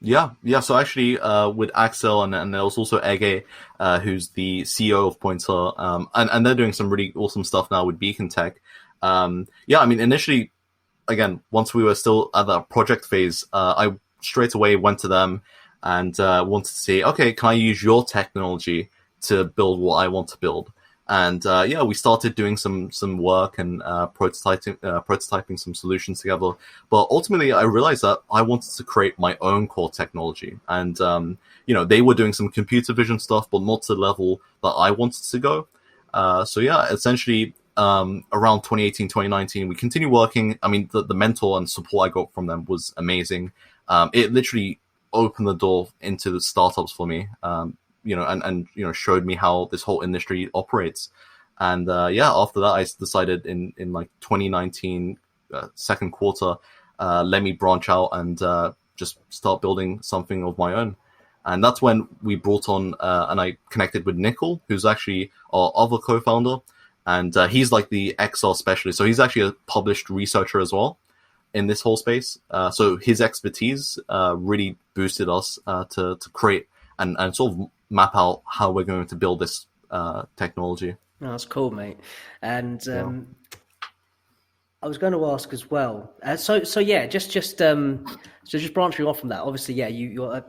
Yeah. So actually, with Axel and there was also Ege, who's the CEO of Pointr, and they're doing some really awesome stuff now with Beacon Tech. Yeah, I mean, initially, again, once we were still at that project phase, I straight away went to them and wanted to say, okay, can I use your technology to build what I want to build? And yeah, we started doing some work and prototyping some solutions together. But ultimately, I realized that I wanted to create my own core technology. And they were doing some computer vision stuff, but not to the level that I wanted to go. So yeah, essentially, around 2018, 2019, we continued working. I mean, the mentor and support I got from them was amazing. It literally opened the door into the startups for me. And showed me how this whole industry operates. And yeah, after that, I decided in like 2019 second quarter, let me branch out and just start building something of my own. And that's when we brought on and I connected with Nickel, who's actually our other co-founder, and he's like the XR specialist. So he's actually a published researcher as well in this whole space. So his expertise really boosted us to create and sort of map out how we're going to build this technology. Oh, that's cool, mate. And Yeah. I was going to ask as well. So yeah, just branching off from that. Obviously, yeah, your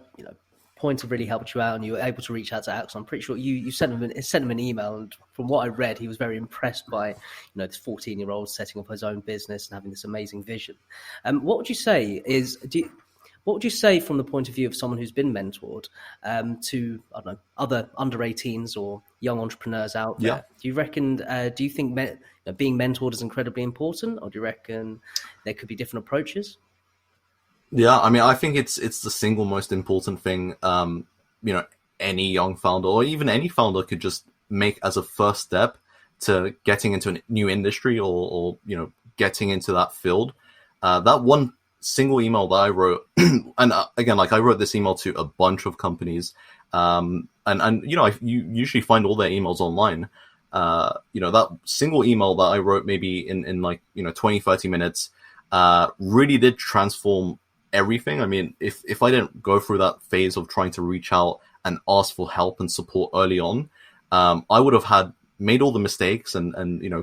Pointr really helped you out, and you were able to reach out to Axel. I'm pretty sure you sent him an email, and from what I read, he was very impressed by this 14-year-old setting up his own business and having this amazing vision. What would you say is what would you say from the point of view of someone who's been mentored to, I don't know, other under 18s or young entrepreneurs out there? Yeah. Do you think being mentored is incredibly important, or do you reckon there could be different approaches? Yeah, I mean, I think it's the single most important thing, any young founder or even any founder could just make as a first step to getting into a new industry or getting into that field. That one single email that I wrote, and again, like I wrote this email to a bunch of companies, and you usually find all their emails online. That single email that I wrote maybe in 20, 30 minutes, really did transform everything. I mean, if I didn't go through that phase of trying to reach out and ask for help and support early on, I would have made all the mistakes and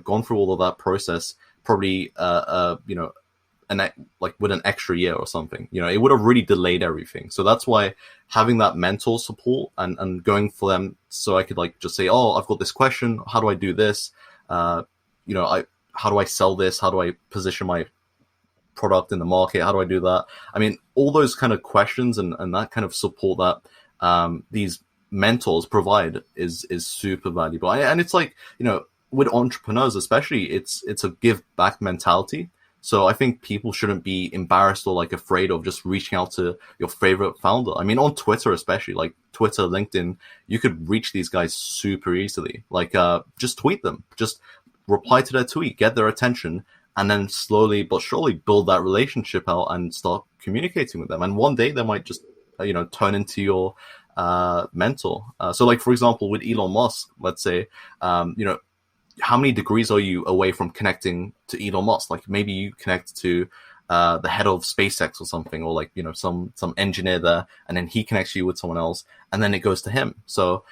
gone through all of that process probably with an extra year or something. It would have really delayed everything. So that's why having that mentor support and going for them, so I could just say, oh, I've got this question, how do I do this? How do I sell this? How do I position my product in the market? How do I do that? I mean, all those kind of questions and that kind of support that these mentors provide is super valuable. And it's with entrepreneurs especially, it's a give back mentality. So I think people shouldn't be embarrassed or afraid of just reaching out to your favorite founder. I mean, on Twitter especially, like Twitter, LinkedIn, you could reach these guys super easily. Just tweet them, just reply to their tweet, get their attention, and then slowly but surely build that relationship out and start communicating with them. And one day they might just, turn into your mentor. So for example, with Elon Musk, let's say, how many degrees are you away from connecting to Elon Musk? Maybe you connect to the head of SpaceX or something, or some engineer there, and then he connects you with someone else, and then it goes to him. So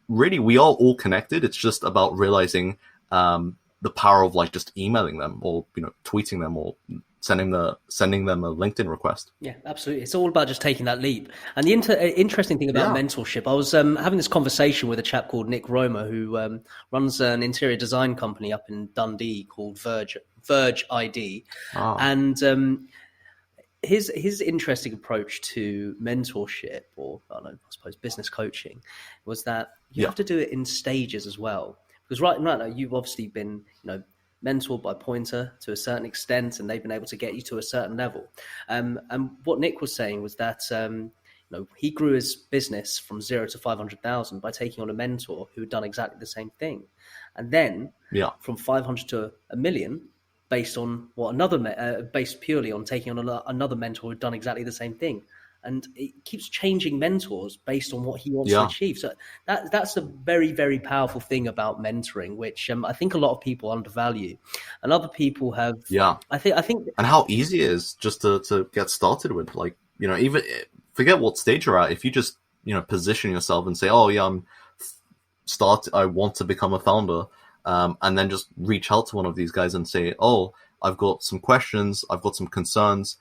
really, we are all connected. It's just about realizing the power of just emailing them or tweeting them or sending them a LinkedIn request. Yeah, absolutely. It's all about just taking that leap. And the interesting thing about mentorship, I was having this conversation with a chap called Nick Romer, who runs an interior design company up in Dundee called Verge ID. And his interesting approach to mentorship, or I suppose business coaching, was that you have to do it in stages as well. Because right now, you've obviously been, mentored by Pointr to a certain extent, and they've been able to get you to a certain level. And what Nick was saying was that, he grew his business from 0 to 500,000 by taking on a mentor who had done exactly the same thing. And then from 500 to a million, based on based purely on taking on another mentor who had done exactly the same thing. And it keeps changing mentors based on what he wants to achieve. So that's a very, very powerful thing about mentoring, which I think a lot of people undervalue, and other people have. Yeah, I think, and how easy it is just to get started with, even forget what stage you're at. If you just, position yourself and say, oh yeah, I want to become a founder, and then just reach out to one of these guys and say, oh, I've got some questions, I've got some concerns.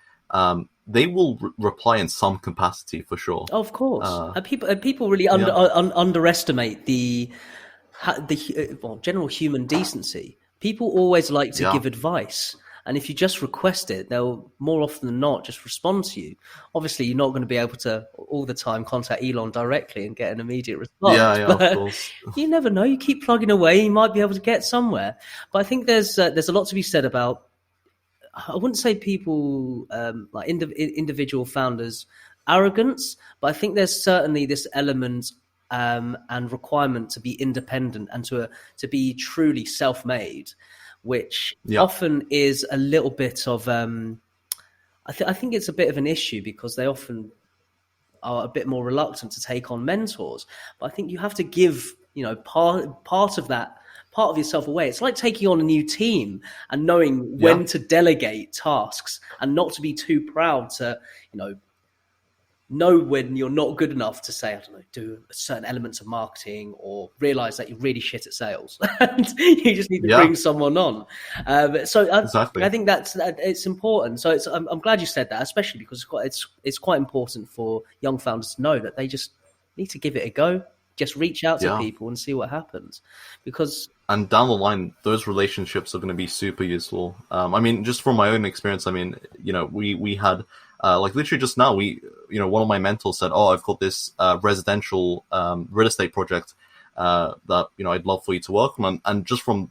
They will reply in some capacity for sure. Of course, and people really underestimate the general human decency. People always like to give advice. And if you just request it, they'll more often than not just respond to you. Obviously, you're not going to be able to all the time contact Elon directly and get an immediate response. Yeah, but of course. You never know. You keep plugging away, you might be able to get somewhere. But I think there's a lot to be said about, I wouldn't say people like individual founders' arrogance, but I think there's certainly this element and requirement to be independent and to be truly self-made, which often is a little bit of I think it's a bit of an issue because they often are a bit more reluctant to take on mentors. But I think you have to give part of yourself away. It's like taking on a new team and knowing when to delegate tasks and not to be too proud to know when you're not good enough to say, I don't know, do certain elements of marketing or realize that you're really shit at sales and you just need to bring someone on. Exactly. I think it's important. So I'm glad you said that, especially because it's quite important for young founders to know that they just need to give it a go. Just reach out to people and see what happens, and down the line, those relationships are going to be super useful. I mean, just from my own experience, I mean, we had like literally just now, one of my mentors said, "Oh, I've got this residential real estate project that I'd love for you to work on," and just from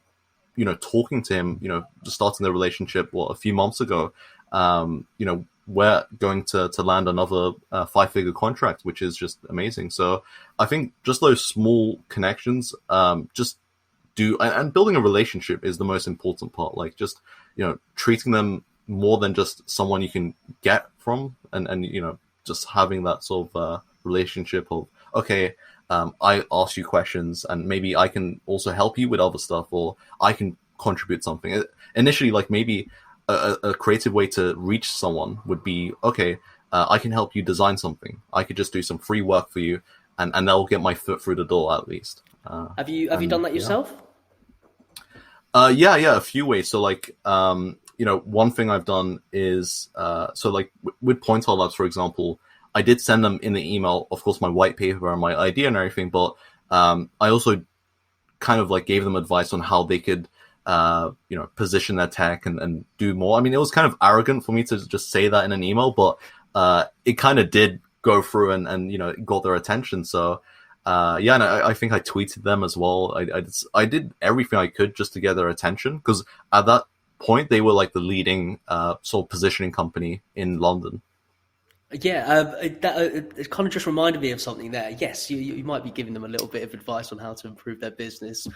talking to him, just starting the relationship a few months ago, we're going to land another 5-figure contract, which is just amazing. So I think just those small connections, just and building a relationship is the most important part. Like just, treating them more than just someone you can get from, and just having that sort of relationship of, okay, I ask you questions and maybe I can also help you with other stuff, or I can contribute something. Initially, like maybe a creative way to reach someone would be, okay, I can help you design something. I could just do some free work for you, and that'll get my foot through the door at least. Have you done that yourself? Yeah, a few ways. So like, one thing I've done is, so like with Pointr Labs, for example, I did send them in the email, of course, my white paper and my idea and everything, but I also kind of like gave them advice on how they could position their tech and do more. I mean, it was kind of arrogant for me to just say that in an email, but it kind of did go through and it got their attention. So and I think I tweeted them as well. I did everything I could just to get their attention, because at that point they were like the leading sort of positioning company in London. Yeah, it kind of just reminded me of something there. Yes, you might be giving them a little bit of advice on how to improve their business.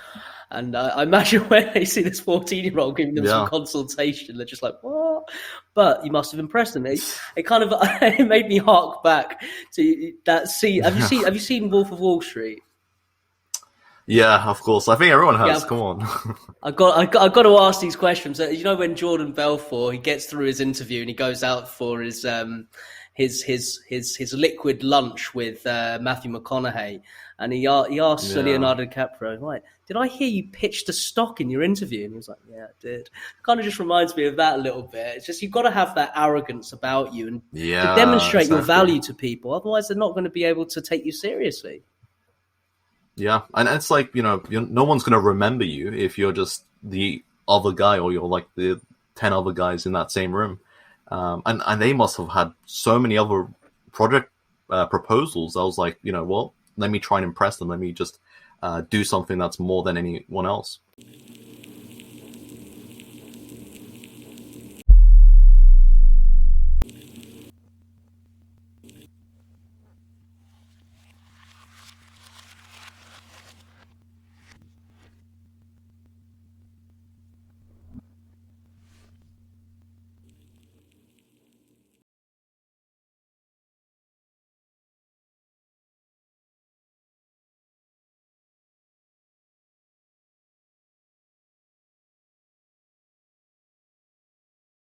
And I imagine when they see this 14-year-old giving them some consultation, they're just like, what? But you must have impressed them. It kind of it made me hark back to that scene. Have you seen Wolf of Wall Street? Yeah, of course. I think everyone has. Come on. I got to ask these questions. When Jordan Belfort, he gets through his interview and he goes out for his liquid lunch with Matthew McConaughey, and he asks Leonardo DiCaprio, right, did I hear you pitched a stock in your interview? And he was like, yeah, I did. It kind of just reminds me of that a little bit. It's just, you've got to have that arrogance about you and to demonstrate your value to people. Otherwise, they're not going to be able to take you seriously. Yeah, and it's like, no one's going to remember you if you're just the other guy, or you're like the 10 other guys in that same room. And they must have had so many other project proposals. I was like, let me try and impress them. Let me just do something that's more than anyone else.